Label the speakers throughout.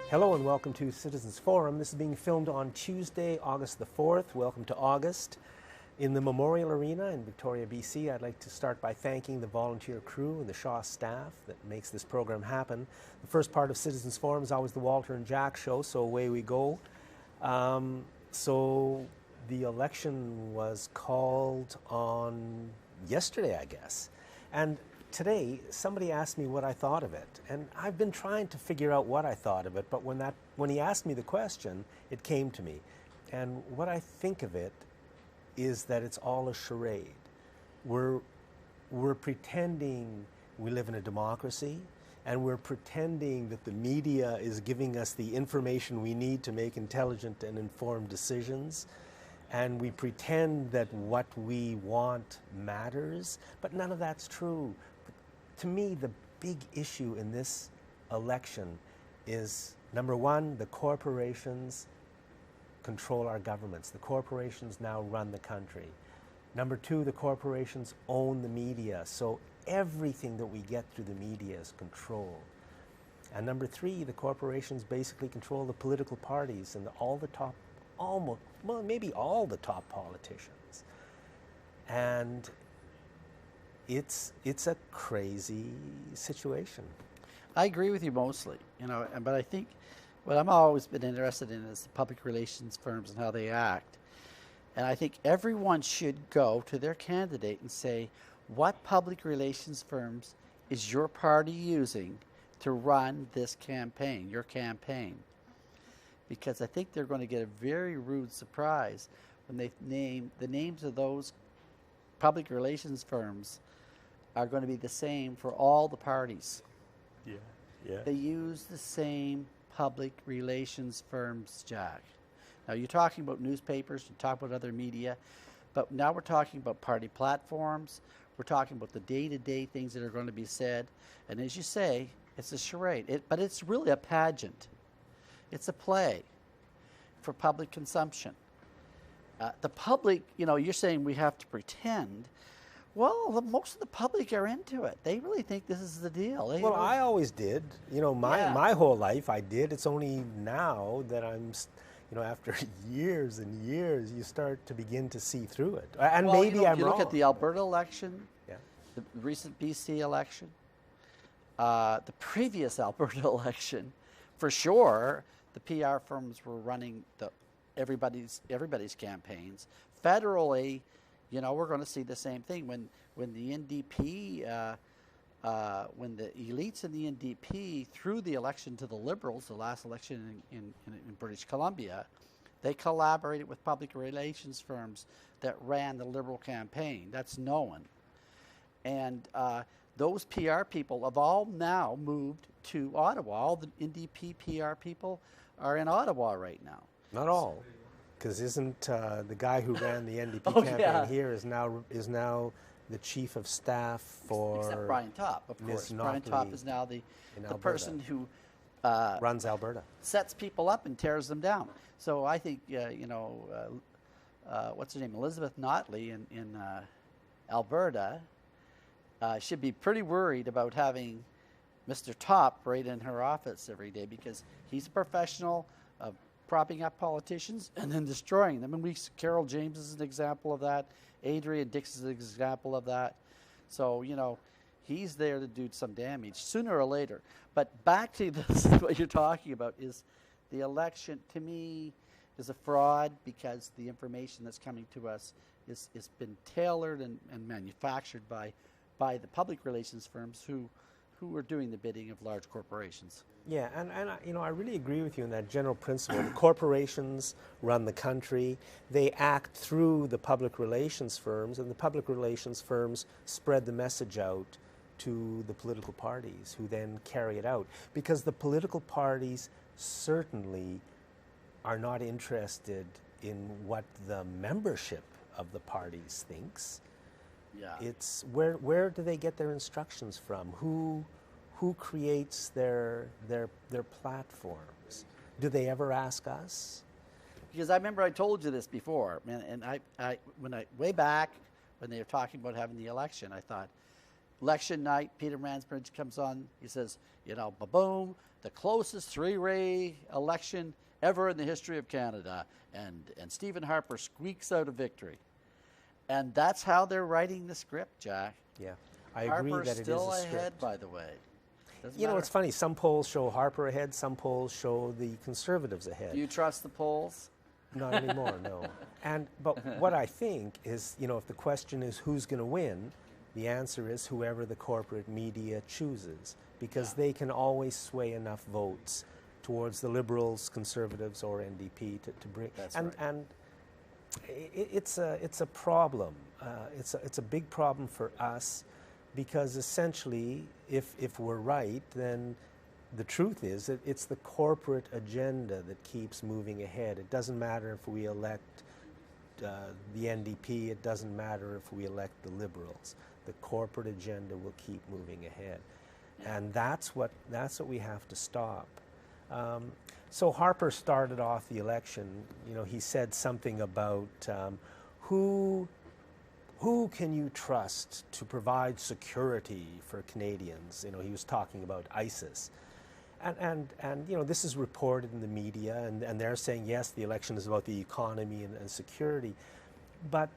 Speaker 1: Hello and welcome to Citizens Forum. This is being filmed on Tuesday, August the 4th. Welcome to August. In the Memorial Arena in Victoria, BC, I'd like to start by thanking the volunteer crew and the Shaw staff that makes this program happen. The first part of Citizens Forum is always the Walter and Jack show, so away we go. So the election was called on yesterday, I guess. And today, somebody asked me what I thought of it, and I've been trying to figure out what I thought of it, but when he asked me the question, it came to me. And what I think of it is that it's all a charade. We're pretending we live in a democracy, and we're pretending that the media is giving us the information we need to make intelligent and informed decisions. And we pretend that what we want matters, but none of that's true. To me, the big issue in this election is, number one, the corporations control our governments. The corporations now run the country. Number two, the corporations own the media, so everything that we get through the media is controlled. And number three, the corporations basically control the political parties and all the top, maybe all the top politicians. And it's a crazy situation.
Speaker 2: I agree with you mostly, but I think what I've always been interested in is the public relations firms and how they act. And I think everyone should go to their candidate and say, what public relations firms is your party using to run this campaign, your campaign? Because I think they're going to get a very rude surprise when they name the names of those public relations firms are going to be the same for all the parties.
Speaker 1: Yeah.
Speaker 2: They use the same public relations firms, Jack. Now you're talking about newspapers, you talk about other media, but now we're talking about party platforms, we're talking about the day-to-day things that are going to be said, and as you say, it's a charade, but it's really a pageant. It's a play for public consumption. The public, you're saying we have to pretend. Well, most of the public are into it. They really think this is the deal.
Speaker 1: I always did. My whole life I did. It's only now that I'm, after years and years, you start to begin to see through it. And maybe I'm wrong.
Speaker 2: You look at the Alberta election, the recent BC election, the previous Alberta election, for sure, the PR firms were running everybody's campaigns. Federally, we're going to see the same thing when the NDP, when the elites in the NDP threw the election to the Liberals, the last election in British Columbia, they collaborated with public relations firms that ran the Liberal campaign. That's known. And those PR people have all now moved to Ottawa. All the NDP PR people are in Ottawa right now.
Speaker 1: Not all, because isn't the guy who ran the NDP campaign here is now the chief of staff for...
Speaker 2: Except Brian Topp, of course. Brian Topp is now the person who...
Speaker 1: runs Alberta.
Speaker 2: Sets people up and tears them down. So I think, what's her name, Elizabeth Notley in Alberta should be pretty worried about having Mr. Topp right in her office every day, because he's a professional of propping up politicians and then destroying them. And Carol James is an example of that. Adrian Dix is an example of that. So, he's there to do some damage sooner or later. But back to this, what you're talking about is the election, to me, is a fraud, because the information that's coming to us is been tailored and manufactured by the public relations firms who are doing the bidding of large corporations.
Speaker 1: Yeah, and I really agree with you in that general principle. The corporations run the country. They act through the public relations firms, and the public relations firms spread the message out to the political parties, who then carry it out. Because the political parties certainly are not interested in what the membership of the parties thinks.
Speaker 2: Yeah.
Speaker 1: It's where do they get their instructions from? Who creates their platforms? Do they ever ask us?
Speaker 2: Because I remember I told you this before, and I way back when they were talking about having the election, I thought, election night, Peter Mansbridge comes on. He says, boom, the closest three-way election ever in the history of Canada. And Stephen Harper squeaks out a victory. And that's how they're writing the script, Jack.
Speaker 1: Yeah, I agree that it is a script.
Speaker 2: Harper's still ahead, by the way.
Speaker 1: It's funny. Some polls show Harper ahead. Some polls show the Conservatives ahead.
Speaker 2: Do you trust the polls?
Speaker 1: Not anymore, no. But what I think is, if the question is who's going to win, the answer is whoever the corporate media chooses, because they can always sway enough votes towards the Liberals, Conservatives, or NDP to bring.
Speaker 2: That's right.
Speaker 1: And it's a problem. It's a big problem for us, because essentially, if we're right, then the truth is that it's the corporate agenda that keeps moving ahead. It doesn't matter if we elect the NDP. It doesn't matter if we elect the Liberals. The corporate agenda will keep moving ahead, and that's what we have to stop. So Harper started off the election. He said something about who can you trust to provide security for Canadians? He was talking about ISIS. And this is reported in the media, and they're saying, yes, the election is about the economy and security. But,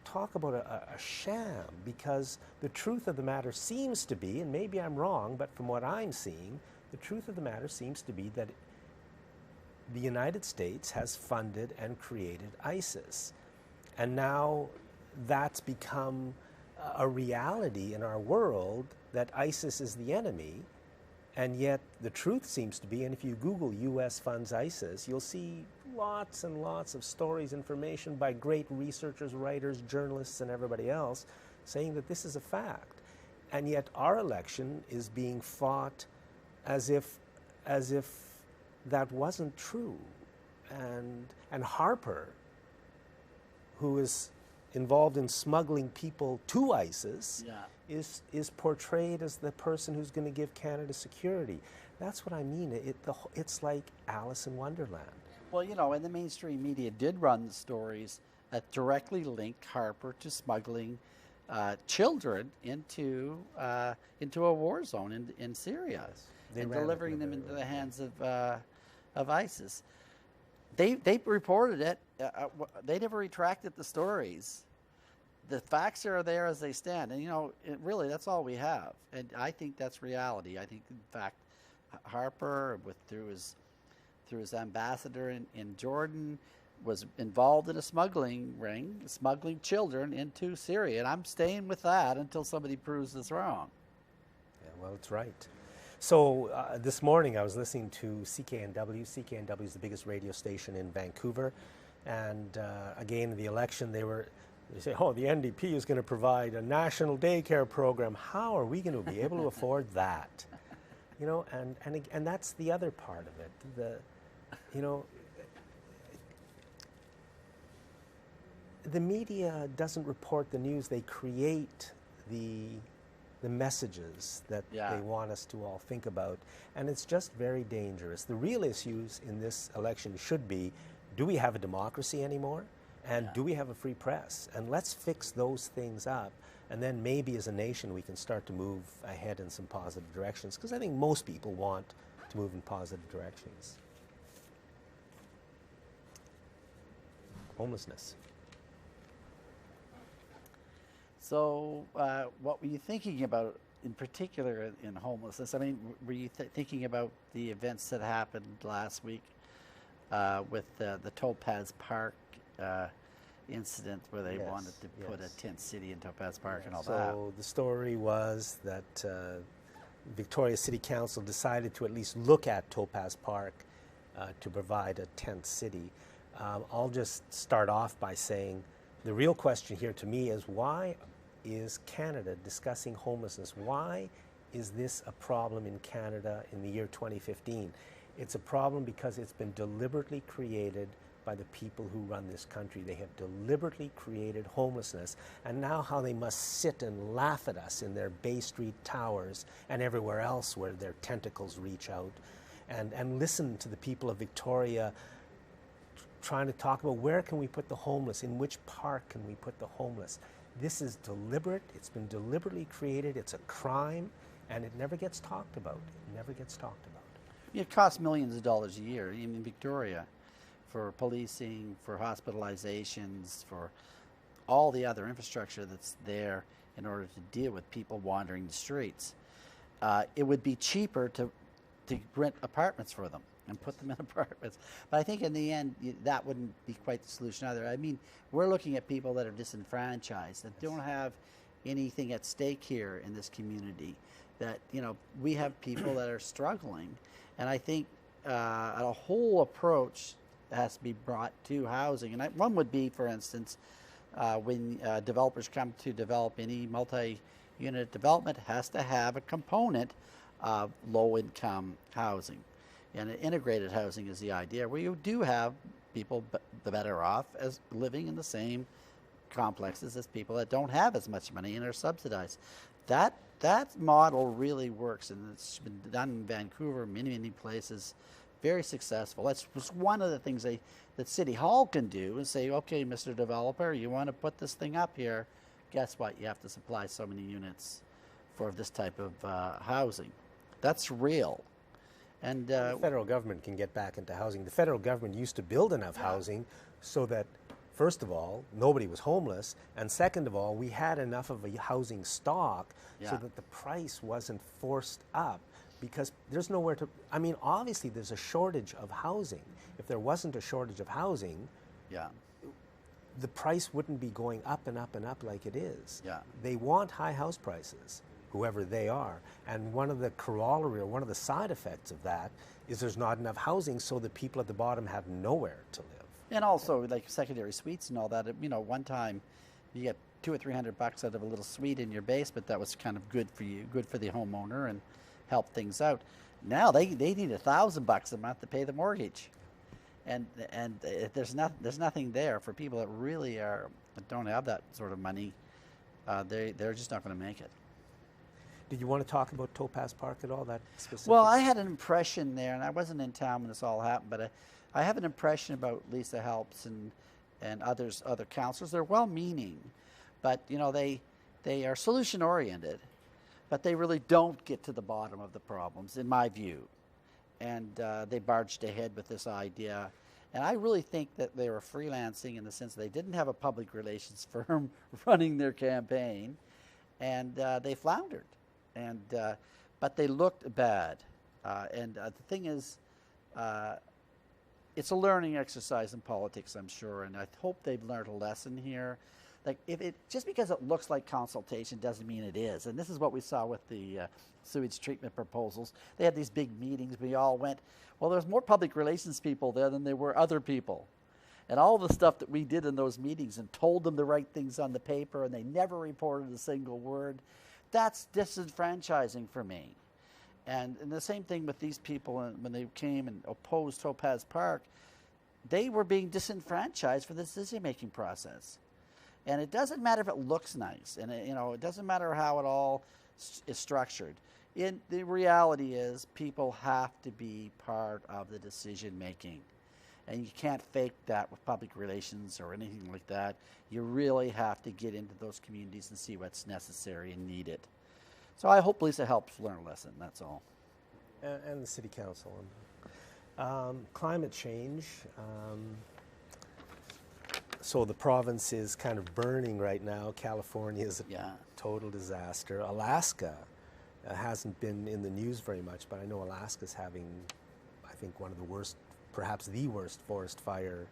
Speaker 1: talk about a sham, because the truth of the matter seems to be, and maybe I'm wrong, but from what I'm seeing, the truth of the matter seems to be that the United States has funded and created ISIS. And now that's become a reality in our world, that ISIS is the enemy. And yet the truth seems to be, and if you Google U.S. funds ISIS, you'll see lots and lots of stories, information by great researchers, writers, journalists, and everybody else saying that this is a fact. And yet our election is being fought as if that wasn't true. And Harper, who is involved in smuggling people to ISIS, is portrayed as the person who's going to give Canada security. That's what I mean. It's like Alice in Wonderland.
Speaker 2: Well, and the mainstream media did run the stories that directly linked Harper to smuggling children into a war zone in Syria, and delivering them into the hands of ISIS. They reported it. They never retracted the stories. The facts are there as they stand, and really that's all we have. And I think that's reality. I think, in fact, Harper, through his ambassador in Jordan, was involved in a smuggling ring, smuggling children into Syria, and I'm staying with that until somebody proves us wrong.
Speaker 1: Yeah, well, it's right. So this morning I was listening to CKNW. CKNW is the biggest radio station in Vancouver, and again in the election they say, the NDP is going to provide a national daycare program. How are we going to be able to afford that? And that's the other part of it. The media doesn't report the news. They create the messages that they want us to all think about, and it's just very dangerous. The real issues in this election should be, do we have a democracy anymore? And do we have a free press? And let's fix those things up, and then maybe as a nation we can start to move ahead in some positive directions, because I think most people want to move in positive directions. Homelessness.
Speaker 2: So what were you thinking about in particular in homelessness? Were you thinking about the events that happened last week with the Topaz Park incident, where they wanted to put a tent city in Topaz Park and all that?
Speaker 1: So the story was that Victoria City Council decided to at least look at Topaz Park to provide a tent city. I'll just start off by saying the real question here to me is, why is Canada discussing homelessness? Why is this a problem in Canada in the year 2015? It's a problem because it's been deliberately created by the people who run this country. They have deliberately created homelessness, and now how they must sit and laugh at us in their Bay Street towers and everywhere else where their tentacles reach out, and listen to the people of Victoria trying to talk about where can we put the homeless, in which park can we put the homeless. This is deliberate. It's been deliberately created. It's a crime, and it never gets talked about. It never gets talked about.
Speaker 2: It costs millions of dollars a year, even in Victoria, for policing, for hospitalizations, for all the other infrastructure that's there in order to deal with people wandering the streets. It would be cheaper to rent apartments for them and put them in apartments. But I think in the end, that wouldn't be quite the solution either. I mean, we're looking at people that are disenfranchised, that don't have anything at stake here in this community, that, you know, we have people that are struggling. And I think a whole approach has to be brought to housing. And one would be, for instance, when developers come to develop any multi-unit development, has to have a component of low-income housing. And integrated housing is the idea, where you do have people the better off as living in the same complexes as people that don't have as much money and are subsidized. That model really works, and it's been done in Vancouver, many places, very successful. That's one of the things that City Hall can do, and say, okay, Mr. Developer, you want to put this thing up here, guess what? You have to supply so many units for this type of housing. That's real. And
Speaker 1: the federal government can get back into housing. The federal government used to build enough housing so that, first of all, nobody was homeless, and second of all, we had enough of a housing stock so that the price wasn't forced up, because there's nowhere to, I mean, obviously there's a shortage of housing. If there wasn't a shortage of housing, the price wouldn't be going up and up and up like it is. They want high house prices, whoever they are. And one of the corollary, or one of the side effects of that, is there's not enough housing, so the people at the bottom have nowhere to live.
Speaker 2: And also, like secondary suites and all that, you know, one time you get $200 or $300 out of a little suite in your basement. That was kind of good for you, good for the homeowner, and helped things out. Now they need $1,000 a month to pay the mortgage, and there's nothing there for people that really don't have that sort of money. They're just not going to make it.
Speaker 1: Did you want to talk about Topaz Park at all? That specific?
Speaker 2: Well, I had an impression there, and I wasn't in town when this all happened, but I have an impression about Lisa Helps and other councillors. They're well-meaning, but you know they are solution-oriented, but they really don't get to the bottom of the problems, in my view. And they barged ahead with this idea, and I really think that they were freelancing in the sense they didn't have a public relations firm running their campaign, and they floundered. And but they looked bad, and the thing is, it's a learning exercise in politics, I'm sure, and I hope they've learned a lesson here. Like, just because it looks like consultation doesn't mean it is, and this is what we saw with the sewage treatment proposals. They had these big meetings. We all went. Well, there's more public relations people there than there were other people, and all the stuff that we did in those meetings and told them the right things on the paper, and they never reported a single word. That's disenfranchising for me. And the same thing with these people when they came and opposed Topaz Park. They were being disenfranchised for the decision-making process. And it doesn't matter if it looks nice, and it doesn't matter how it all is structured. The reality is people have to be part of the decision-making. And you can't fake that with public relations or anything like that. You really have to get into those communities and see what's necessary and needed. So I hope Lisa helps learn a lesson, that's all.
Speaker 1: And the City Council. Climate change. So the province is kind of burning right now. California is a total disaster. Alaska hasn't been in the news very much, but I know Alaska's having, I think, one of the worst, perhaps the worst forest fire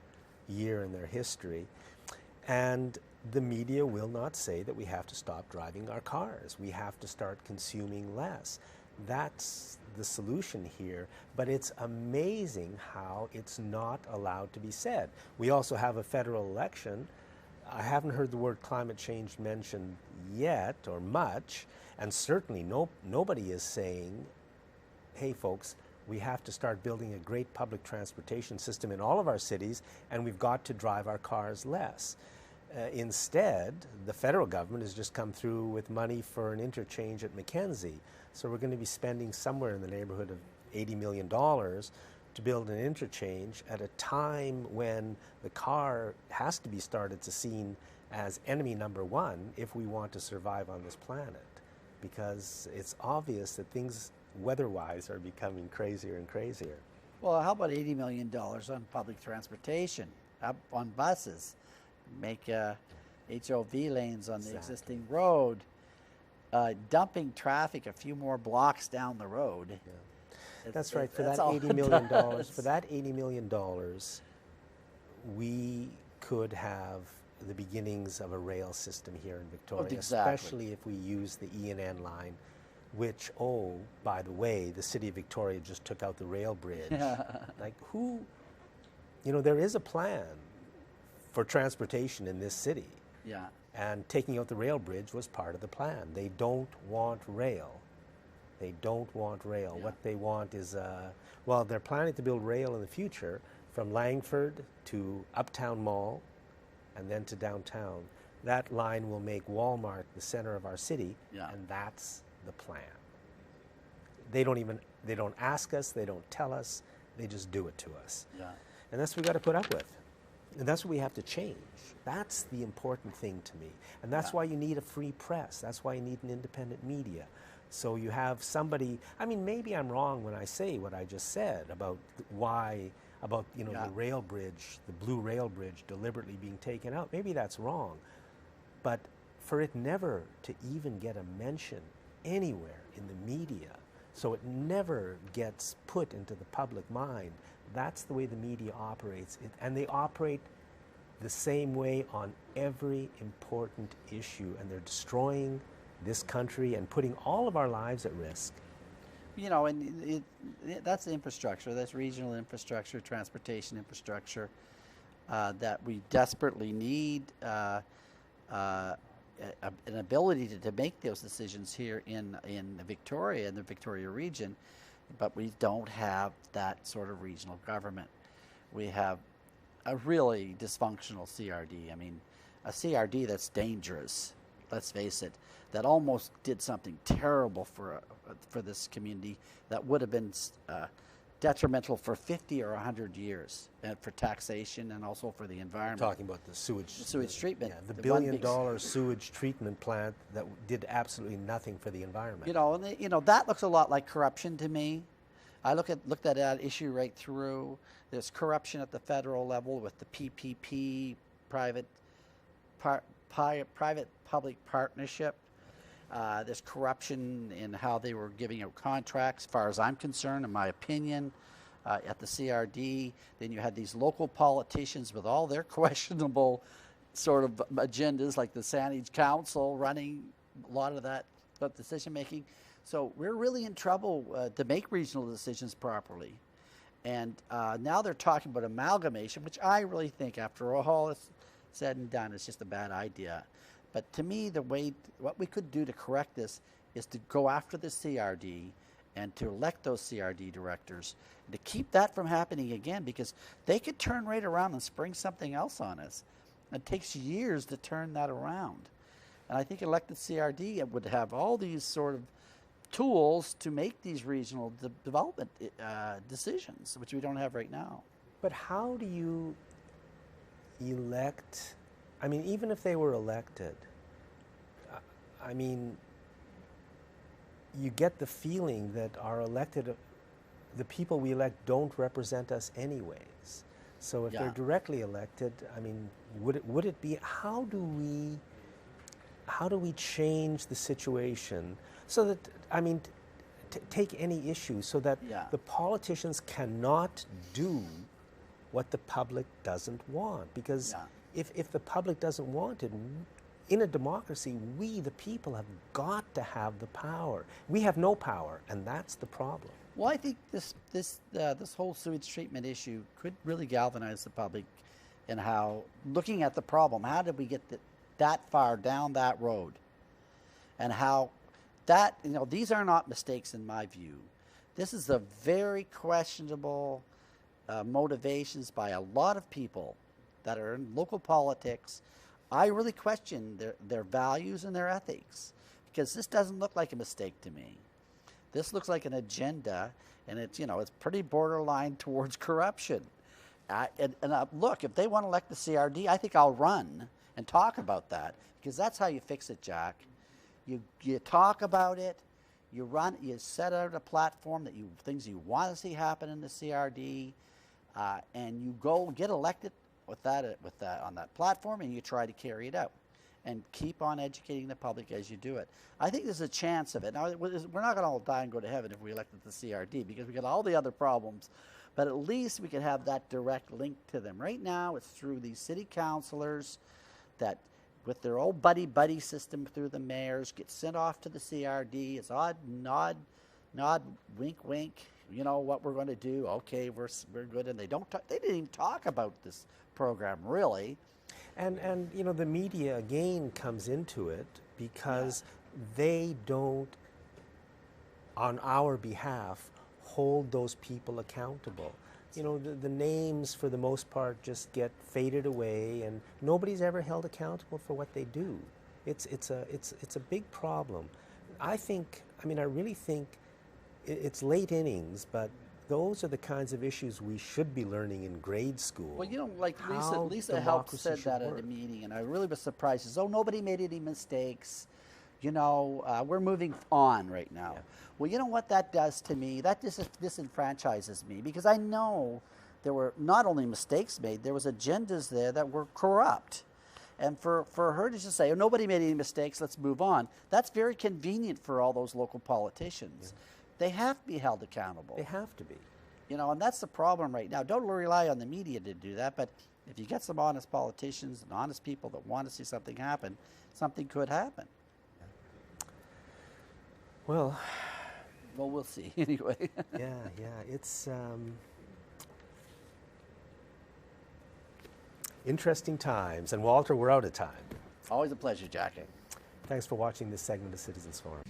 Speaker 1: year in their history. And the media will not say that we have to stop driving our cars. We have to start consuming less. That's the solution here, but it's amazing how it's not allowed to be said. We also have a federal election. I haven't heard the word climate change mentioned yet or much, and certainly nobody is saying, hey folks, we have to start building a great public transportation system in all of our cities, and we've got to drive our cars less. Instead, the federal government has just come through with money for an interchange at McKenzie. So we're going to be spending somewhere in the neighborhood of $80 million to build an interchange at a time when the car has to be started to seen as enemy number one if we want to survive on this planet, because it's obvious that things weather-wise are becoming crazier and crazier.
Speaker 2: Well, how about $80 million on public transportation, up on buses, make HOV lanes on the existing road, dumping traffic a few more blocks down the road.
Speaker 1: Yeah. That's right. For that $80 million, for that $80 million, we could have the beginnings of a rail system here in Victoria, especially if we use the E&N line, which, oh, by the way, the city of Victoria just took out the rail bridge. Like, who, there is a plan for transportation in this city.
Speaker 2: Yeah.
Speaker 1: And taking out the rail bridge was part of the plan. They don't want rail. They don't want rail. Yeah. What they want is, well, they're planning to build rail in the future from Langford to Uptown Mall and then to downtown. That line will make Walmart the center of our city, and that's the plan. They don't ask us, they don't tell us, they just do it to us. Yeah. And that's what we got to put up with. And that's what we have to change. That's the important thing to me. And that's why you need a free press. That's why you need an independent media. So you have somebody, maybe I'm wrong when I say what I just said about the rail bridge, the blue rail bridge deliberately being taken out. Maybe that's wrong. But for it never to even get a mention anywhere in the media, so it never gets put into the public mind, that's the way the media operates. And they operate the same way on every important issue, and they're destroying this country and putting all of our lives at risk.
Speaker 2: That's the infrastructure. That's regional infrastructure, transportation infrastructure that we desperately need an ability to make those decisions here in Victoria, in the Victoria region, but we don't have that sort of regional government. We have a really dysfunctional CRD. A CRD that's dangerous, let's face it, that almost did something terrible for this community that would have been detrimental for 50 or 100 years, and for taxation and also for the environment.
Speaker 1: You're talking about the sewage
Speaker 2: treatment.
Speaker 1: Yeah, the billion-dollar sewage treatment plant that did absolutely nothing for the environment.
Speaker 2: That looks a lot like corruption to me. I looked at that issue right through. There's corruption at the federal level with the PPP, private-public partnership. There's corruption in how they were giving out contracts, as far as I'm concerned, in my opinion, at the CRD. Then you had these local politicians with all their questionable sort of agendas, like the Sandage Council running a lot of that decision-making. So we're really in trouble to make regional decisions properly. And now they're talking about amalgamation, which I really think, after all is said and done, is just a bad idea. But to me, what we could do to correct this is to go after the CRD and to elect those CRD directors, and to keep that from happening again, because they could turn right around and spring something else on us. It takes years to turn that around. And I think elected CRD would have all these sort of tools to make these regional development decisions, which we don't have right now.
Speaker 1: But how do you elect? Even if they were elected, you get the feeling that the people we elect don't represent us anyways. So if they're directly elected, would it be, how do we change the situation so that, take any issue so that the politicians cannot do what the public doesn't want? Because if the public doesn't want it, in a democracy, we, the people, have got to have the power. We have no power, and that's the problem.
Speaker 2: Well, I think this whole sewage treatment issue could really galvanize the public in how, looking at the problem, how did we get that far down that road? And how that, these are not mistakes in my view. This is a very questionable motivations by a lot of people that are in local politics. I really question their values and their ethics, because this doesn't look like a mistake to me. This looks like an agenda, and it's, you know, it's pretty borderline towards corruption. Look, if they want to elect the CRD, I think I'll run and talk about that, because that's how you fix it, Jack. You talk about it, you set out a platform that things you want to see happen in the CRD, and you go get elected with that on that platform, and you try to carry it out, and keep on educating the public as you do it. I think there's a chance of it. Now, we're not going to all die and go to heaven if we elected the CRD, because we got all the other problems, but at least we could have that direct link to them. Right now, it's through these city councilors that, with their old buddy system through the mayors, get sent off to the CRD. It's odd, nod, wink, wink. You know what we're going to do? Okay, we're good. And they didn't even talk about this program, really.
Speaker 1: And you know, the media again comes into it because they don't, on our behalf, hold those people accountable. You know, the names for the most part just get faded away, and nobody's ever held accountable for what they do. It's a big problem. I really think it's late innings, but those are the kinds of issues we should be learning in grade school.
Speaker 2: Well, you know, like Lisa Helps said that at a meeting, and I really was surprised. She says, "Oh, nobody made any mistakes. You know, we're moving on right now." Yeah. Well, you know what that does to me? That disenfranchises me, because I know there were not only mistakes made, there was agendas there that were corrupt. And for her to just say, "Oh, nobody made any mistakes, let's move on," that's very convenient for all those local politicians. Yeah. They have to be held accountable.
Speaker 1: They have to be.
Speaker 2: You know, and that's the problem right now. Don't rely on the media to do that, but if you get some honest politicians and honest people that want to see something happen, something could happen.
Speaker 1: Well,
Speaker 2: we'll see anyway.
Speaker 1: yeah, it's interesting times. And Walter, we're out of time.
Speaker 2: Always a pleasure, Jackie.
Speaker 1: Thanks for watching this segment of Citizens Forum.